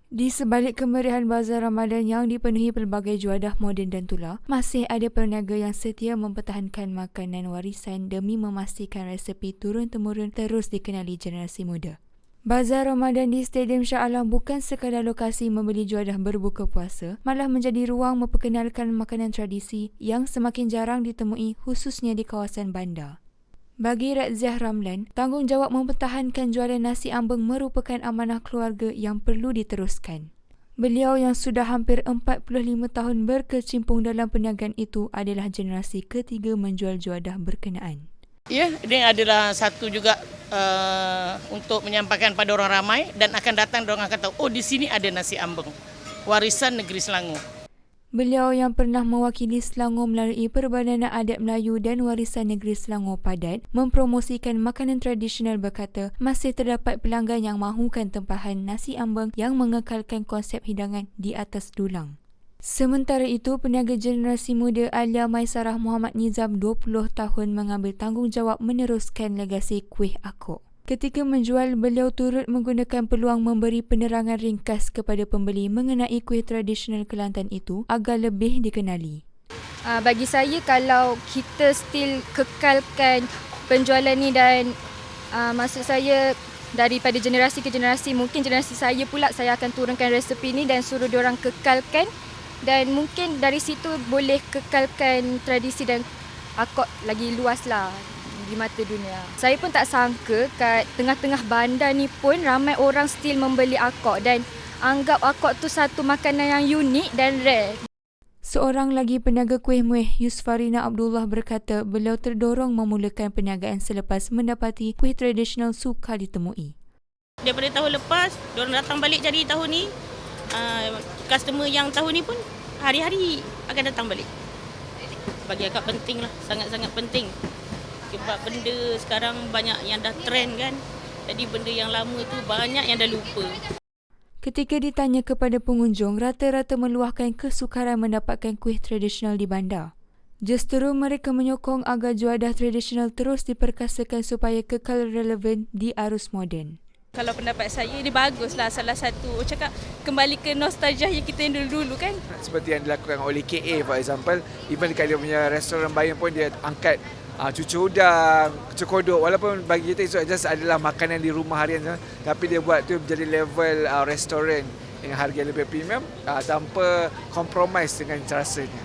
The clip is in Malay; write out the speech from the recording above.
Di sebalik kemeriahan Bazar Ramadan yang dipenuhi pelbagai juadah moden dan tular, masih ada peniaga yang setia mempertahankan makanan warisan demi memastikan resepi turun-temurun terus dikenali generasi muda. Bazar Ramadan di Stadium Shah Alam bukan sekadar lokasi membeli juadah berbuka puasa, malah menjadi ruang memperkenalkan makanan tradisi yang semakin jarang ditemui khususnya di kawasan bandar. Bagi Radziah Ramlan, tanggungjawab mempertahankan jualan nasi ambeng merupakan amanah keluarga yang perlu diteruskan. Beliau yang sudah hampir 45 tahun berkecimpung dalam perniagaan itu adalah generasi ketiga menjual juadah berkenaan. Ya, ini adalah satu juga untuk menyampaikan pada orang ramai dan akan datang orang akan tahu, oh di sini ada nasi ambeng, warisan negeri Selangor. Beliau yang pernah mewakili Selangor melalui Perbadanan Adat Melayu dan Warisan Negeri Selangor Padat mempromosikan makanan tradisional berkata masih terdapat pelanggan yang mahukan tempahan nasi ambeng yang mengekalkan konsep hidangan di atas dulang. Sementara itu, peniaga generasi muda Alia Maisarah Muhammad Nizam 20 tahun mengambil tanggungjawab meneruskan legasi kuih akok. Ketika menjual, beliau turut menggunakan peluang memberi penerangan ringkas kepada pembeli mengenai kuih tradisional Kelantan itu agar lebih dikenali. Bagi saya, kalau kita still kekalkan penjualan ni dan maksud saya daripada generasi ke generasi, mungkin generasi saya pula saya akan turunkan resepi ni dan suruh diorang kekalkan. Dan mungkin dari situ boleh kekalkan tradisi dan akok lagi luas lah di mata dunia. Saya pun tak sangka kat tengah-tengah bandar ni pun ramai orang still membeli akok dan anggap akok tu satu makanan yang unik dan rare. Seorang lagi peniaga kuih muih, Yusfarina Abdullah berkata beliau terdorong memulakan perniagaan selepas mendapati kuih tradisional sukar ditemui. Daripada tahun lepas, diorang datang balik cari tahun ni. Customer yang tahun ni pun hari-hari akan datang balik. Bagi akak penting lah, sangat-sangat penting. Sebab benda sekarang banyak yang dah trend kan. Jadi benda yang lama tu banyak yang dah lupa. Ketika ditanya kepada pengunjung, rata-rata meluahkan kesukaran mendapatkan kuih tradisional di bandar. Justeru mereka menyokong agar juadah tradisional terus diperkasakan supaya kekal relevan di arus moden. Kalau pendapat saya, ini baguslah, salah satu cakap kembali ke nostalgia yang kita dulu-dulu kan. Seperti yang dilakukan oleh KA for example, even dekat dia punya restoran Bayan pun dia angkat cucur udang, kucur kodok. Walaupun bagi kita itu just adalah makanan di rumah harian, tapi dia buat tu menjadi level restoran dengan harga lebih premium tanpa compromise dengan rasanya.